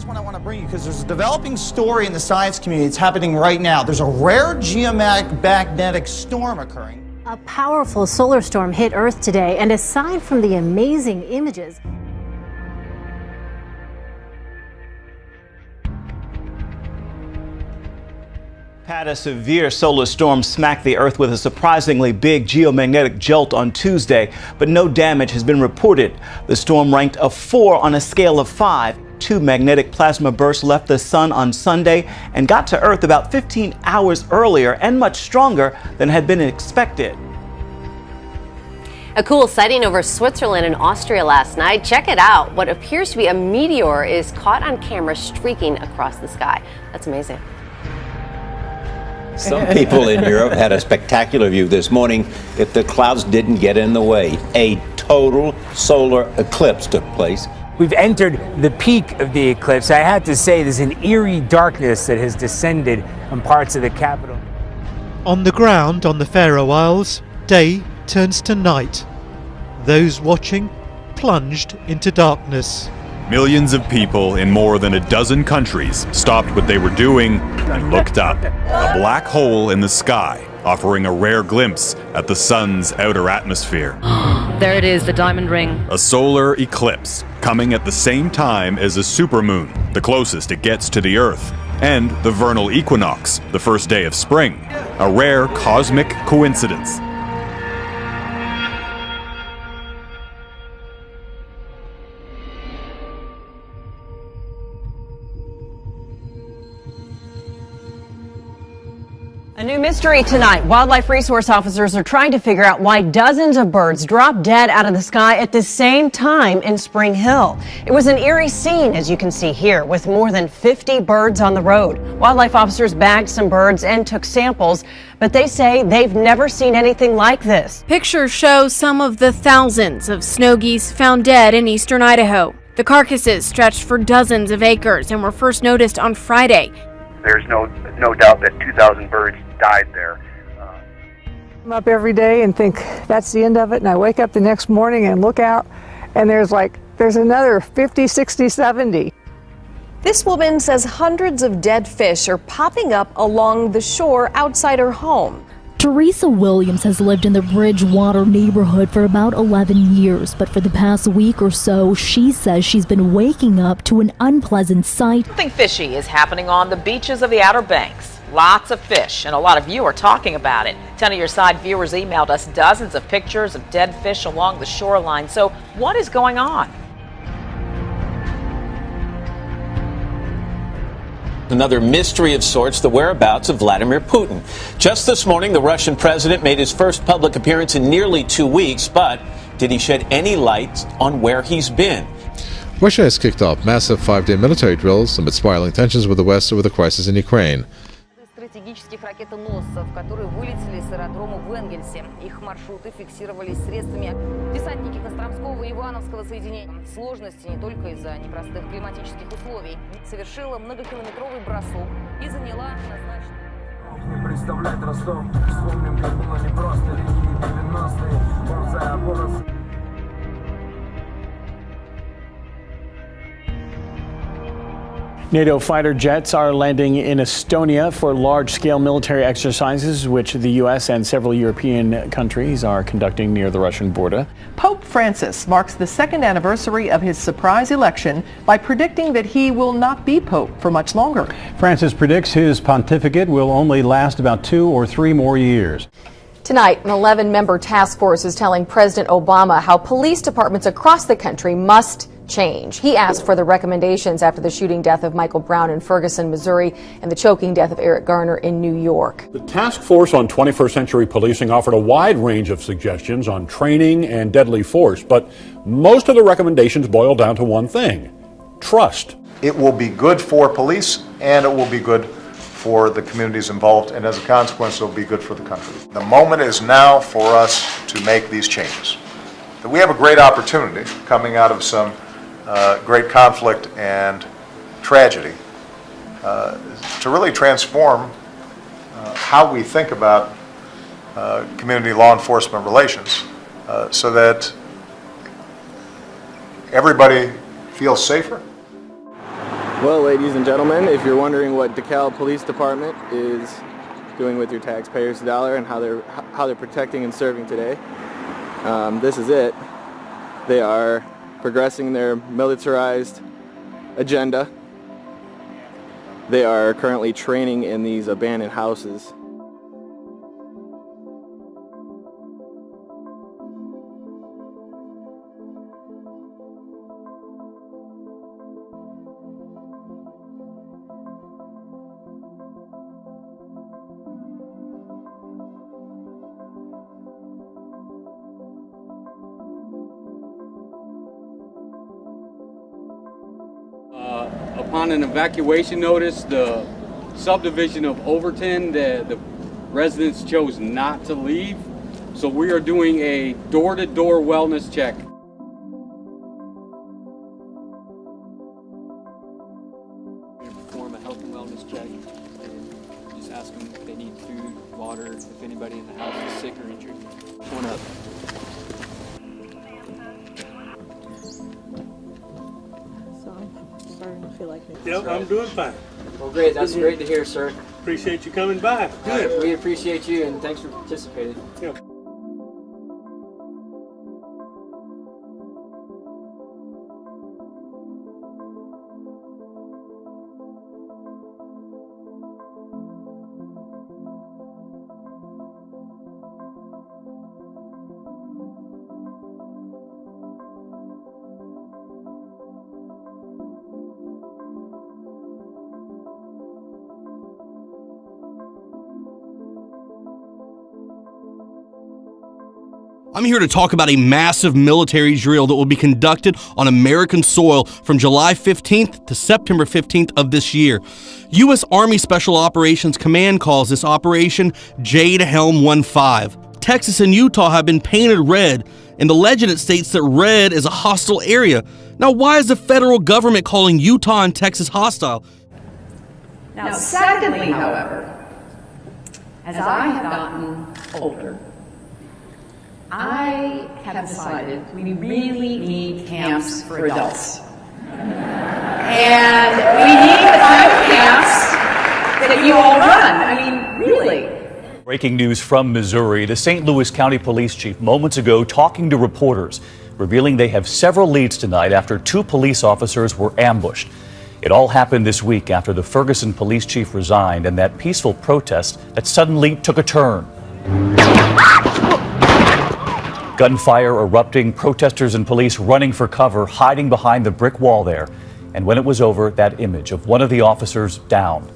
is one I want to bring you because there's a developing story in the science community. It's happening right now. There's a rare geomagnetic storm occurring. A powerful solar storm hit Earth today, and aside from the amazing images, A severe solar storm smacked the Earth with a surprisingly big geomagnetic jolt on Tuesday, but no damage has been reported. The storm ranked a 4 on a scale of 5. 2 magnetic plasma bursts left the sun on Sunday and got to Earth about 15 hours earlier and much stronger than had been expected. A cool sighting over Switzerland and Austria last night. Check it out. What appears to be a meteor is caught on camera streaking across the sky. That's amazing. Some people in Europe had a spectacular view this morning if the clouds didn't get in the way. A total solar eclipse took place. We've entered the peak of the eclipse. I have to say there's an eerie darkness that has descended on parts of the capital. On the ground on the Faroe Isles, day turns to night. Those watching plunged into darkness. Millions of people in more than a dozen countries stopped what they were doing and looked up. A black hole in the sky, offering a rare glimpse at the sun's outer atmosphere. There it is, the diamond ring. A solar eclipse, coming at the same time as a supermoon, the closest it gets to the Earth, and the vernal equinox, the first day of spring. A rare cosmic coincidence. A new mystery tonight. Wildlife resource officers are trying to figure out why dozens of birds dropped dead out of the sky at the same time in Spring Hill. It was an eerie scene, as you can see here, with more than 50 birds on the road. Wildlife officers bagged some birds and took samples, but they say they've never seen anything like this. Pictures show some of the thousands of snow geese found dead in eastern Idaho. The carcasses stretched for dozens of acres and were first noticed on Friday. There's no doubt that 2,000 birds died there. I'm up every day and think that's the end of it, and I wake up the next morning and look out and there's another 50, 60, 70. This woman says hundreds of dead fish are popping up along the shore outside her home. Teresa Williams has lived in the Bridgewater neighborhood for about 11 years, but for the past week or so, she says she's been waking up to an unpleasant sight. Something fishy is happening on the beaches of the Outer Banks. Lots of fish, and a lot of you are talking about it. 10 of your side viewers emailed us dozens of pictures of dead fish along the shoreline. So what is going on? Another mystery of sorts, the whereabouts of Vladimir Putin. Just this morning, the Russian president made his first public appearance in nearly 2 weeks, but did he shed any light on where he's been? Russia has kicked off massive 5-day military drills amid spiraling tensions with the West over the crisis in Ukraine. Стратегических ракетоносцев, которые вылетели с аэродрома в Энгельсе. Их маршруты фиксировались средствами десантники Костромского и Ивановского соединения. Сложности не только из-за непростых климатических условий. Совершила многокилометровый бросок и заняла назначенную... Представлять Ростов, вспомним, как было непросто, лихие 90-е, ползая оборот. NATO fighter jets are landing in Estonia for large-scale military exercises, which the U.S. and several European countries are conducting near the Russian border. Pope Francis marks the second anniversary of his surprise election by predicting that he will not be pope for much longer. Francis predicts his pontificate will only last about 2 or 3 more years. Tonight, an 11-member task force is telling President Obama how police departments across the country must change. He asked for the recommendations after the shooting death of Michael Brown in Ferguson, Missouri, and the choking death of Eric Garner in New York. The task force on 21st century policing offered a wide range of suggestions on training and deadly force, but most of the recommendations boil down to one thing: trust. It will be good for police, and it will be good for the communities involved, and as a consequence, it will be good for the country. The moment is now for us to make these changes. That we have a great opportunity coming out of some great conflict and tragedy to really transform how we think about community law enforcement relations so that everybody feels safer. Well, ladies and gentlemen, if you're wondering what DeKalb Police Department is doing with your taxpayers' dollar and how they're protecting and serving today, this is it. They are progressing their militarized agenda. They are currently training in these abandoned houses. Upon an evacuation notice, the subdivision of Overton, the residents chose not to leave. So we are doing a door-to-door wellness check. We're going to perform a health and wellness check and just ask them if they need food, water, if anybody in the house is sick or injured. Come on up. Yep, I'm doing fine. Well, great. That's great to hear, sir. Appreciate you coming by. Good. We appreciate you, and thanks for participating. Yep. I'm here to talk about a massive military drill that will be conducted on American soil from July 15th to September 15th of this year. U.S. Army Special Operations Command calls this Operation Jade Helm 15. Texas and Utah have been painted red. In the legend, it states that red is a hostile area. Now, why is the federal government calling Utah and Texas hostile? Now, secondly, however, as I have gotten older, I have decided we really need camps for adults. And we need the kind of camps that you all run. I mean, really. Breaking news from Missouri. The St. Louis County Police Chief moments ago talking to reporters, revealing they have several leads tonight after 2 police officers were ambushed. It all happened this week after the Ferguson police chief resigned and that peaceful protest that suddenly took a turn. Gunfire erupting, protesters and police running for cover, hiding behind the brick wall there. And when it was over, that image of one of the officers down.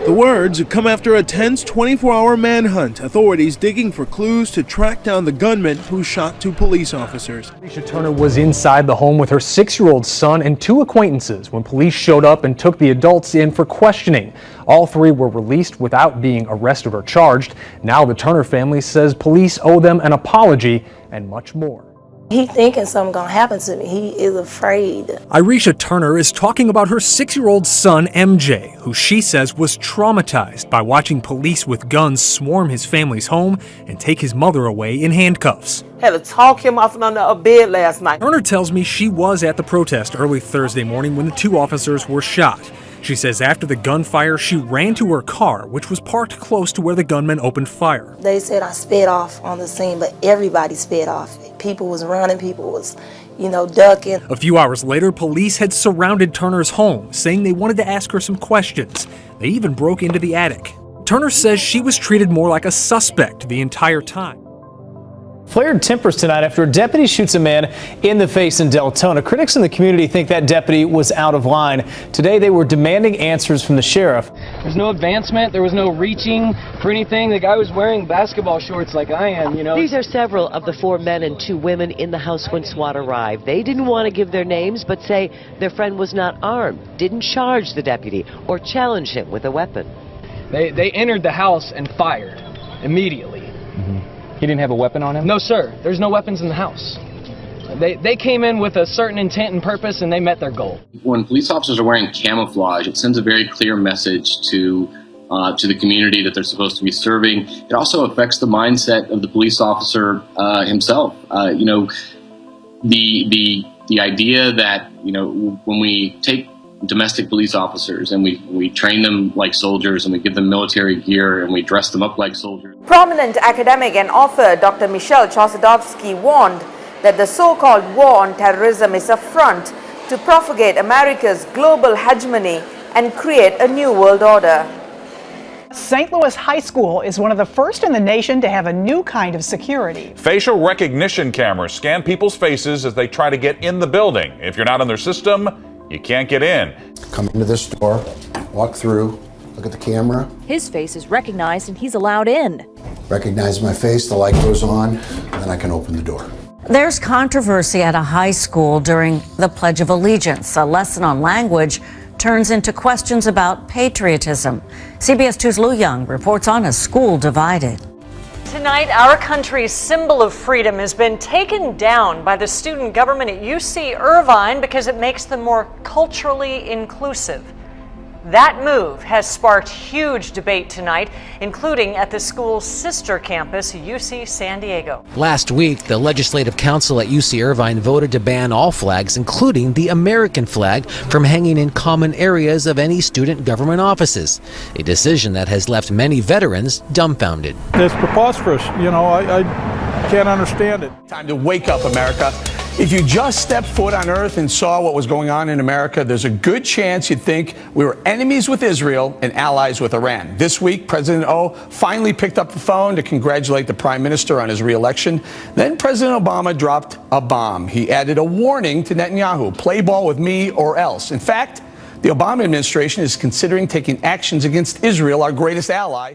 The words come after a tense 24-hour manhunt, authorities digging for clues to track down the gunman who shot 2 police officers. Alicia Turner was inside the home with her 6-year-old son and 2 acquaintances when police showed up and took the adults in for questioning. All 3 were released without being arrested or charged. Now the Turner family says police owe them an apology and much more. He thinking something gonna happen to me. He is afraid. Alicia Turner is talking about her 6-year-old son, MJ, who she says was traumatized by watching police with guns swarm his family's home and take his mother away in handcuffs. Had to talk him off under a bed last night. Turner tells me she was at the protest early Thursday morning when the 2 officers were shot. She says after the gunfire, she ran to her car, which was parked close to where the gunman opened fire. They said I sped off on the scene, but everybody sped off. People was running, people was, ducking. A few hours later, police had surrounded Turner's home, saying they wanted to ask her some questions. They even broke into the attic. Turner says she was treated more like a suspect the entire time. Flared tempers tonight after a deputy shoots a man in the face in Deltona. Critics in the community think that deputy was out of line. Today they were demanding answers from the sheriff. There's no advancement. There was no reaching for anything. The guy was wearing basketball shorts like I am, These are several of the 4 men and 2 women in the house when SWAT arrived. They didn't want to give their names, but say their friend was not armed, didn't charge the deputy or challenge him with a weapon. They entered the house and fired immediately. He didn't have a weapon on him? No, sir. There's no weapons in the house. They came in with a certain intent and purpose, and they met their goal. When police officers are wearing camouflage, it sends a very clear message to the community that they're supposed to be serving. It also affects the mindset of the police officer himself. The idea that when we take domestic police officers, and we train them like soldiers, and we give them military gear, and we dress them up like soldiers. Prominent academic and author Dr. Michelle Chossudovsky warned that the so-called war on terrorism is a front to propagate America's global hegemony and create a new world order. St. Louis High School is one of the first in the nation to have a new kind of security. Facial recognition cameras scan people's faces as they try to get in the building. If you're not on their system, you can't get in. Come into this door, walk through, look at the camera. His face is recognized and he's allowed in. Recognize my face, the light goes on, and then I can open the door. There's controversy at a high school during the Pledge of Allegiance. A lesson on language turns into questions about patriotism. CBS 2's Lou Young reports on a school divided. Tonight, our country's symbol of freedom has been taken down by the student government at UC Irvine because it makes them more culturally inclusive. That move has sparked huge debate tonight, including at the school's sister campus, UC San Diego. Last week, the Legislative Council at UC Irvine voted to ban all flags, including the American flag, from hanging in common areas of any student government offices, a decision that has left many veterans dumbfounded. It's preposterous. You know, I can't understand it. Time to wake up, America. If you just stepped foot on Earth and saw what was going on in America, there's a good chance you'd think we were enemies with Israel and allies with Iran. This week, President O finally picked up the phone to congratulate the Prime Minister on his re-election. Then President Obama dropped a bomb. He added a warning to Netanyahu: play ball with me or else. In fact, the Obama administration is considering taking actions against Israel, our greatest ally.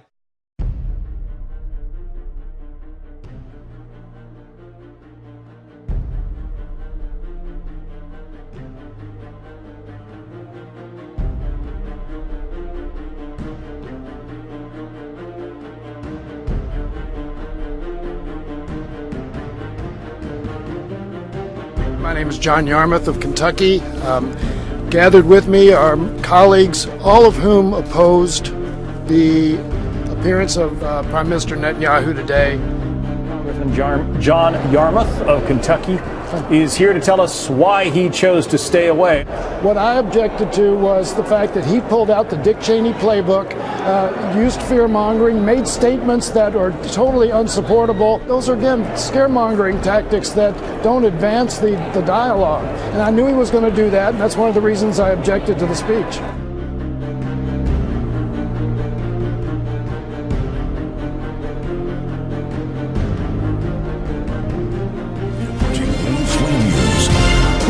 My name is John Yarmouth of Kentucky. Gathered with me are colleagues, all of whom opposed the appearance of Prime Minister Netanyahu today. Congressman John Yarmouth of Kentucky is here to tell us why he chose to stay away. What I objected to was the fact that he pulled out the Dick Cheney playbook, used fear-mongering, made statements that are totally unsupportable. Those are, again, scaremongering tactics that don't advance the dialogue. And I knew he was going to do that, and that's one of the reasons I objected to the speech.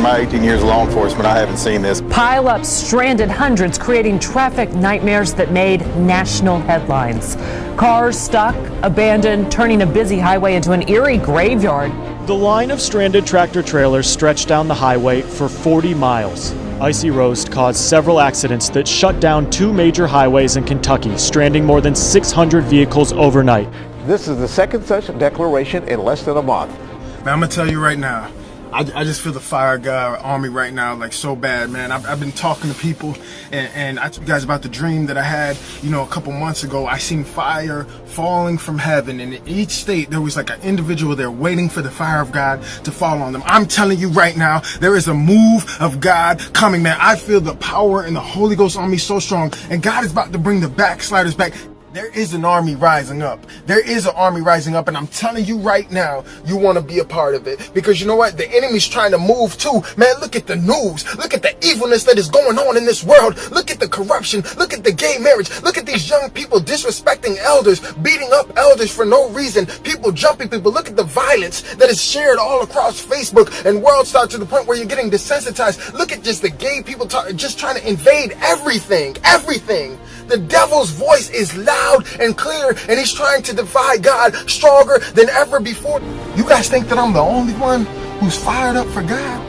My 18 years of law enforcement, I haven't seen this. Pile-ups stranded hundreds, creating traffic nightmares that made national headlines. Cars stuck, abandoned, turning a busy highway into an eerie graveyard. The line of stranded tractor-trailers stretched down the highway for 40 miles. Icy roast caused several accidents that shut down 2 major highways in Kentucky, stranding more than 600 vehicles overnight. This is the second such declaration in less than a month. Man, I'm gonna tell you right now, I just feel the fire of God on me right now, like so bad, man. I've been talking to people, and I told you guys about the dream that I had, you know, a couple months ago. I seen fire falling from heaven, and in each state there was like an individual there waiting for the fire of God to fall on them. I'm telling you right now, there is a move of God coming, man. I feel the power and the Holy Ghost on me so strong, and God is about to bring the backsliders back. There is an army rising up. There is an army rising up, and I'm telling you right now, you want to be a part of it. Because you know what? The enemy's trying to move too. Man, look at the news. Look at the evilness that is going on in this world. Look at the corruption. Look at the gay marriage. Look at these young people disrespecting elders, beating up elders for no reason, people jumping people. Look at the violence that is shared all across Facebook and World Star to the point where you're getting desensitized. Look at just the gay people just trying to invade everything. Everything. The devil's voice is loud and clear, and he's trying to defy God stronger than ever before. You guys think that I'm the only one who's fired up for God?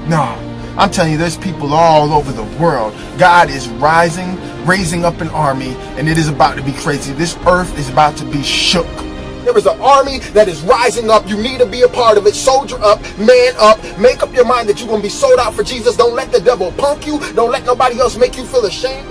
No, I'm telling you, there's people all over the world. God is raising up an army, and it is about to be crazy. This earth is about to be shook. There is an army that is rising up. You need to be a part of it. Soldier up, man up. Make up your mind that you're going to be sold out for Jesus. Don't let the devil punk you. Don't let nobody else make you feel ashamed.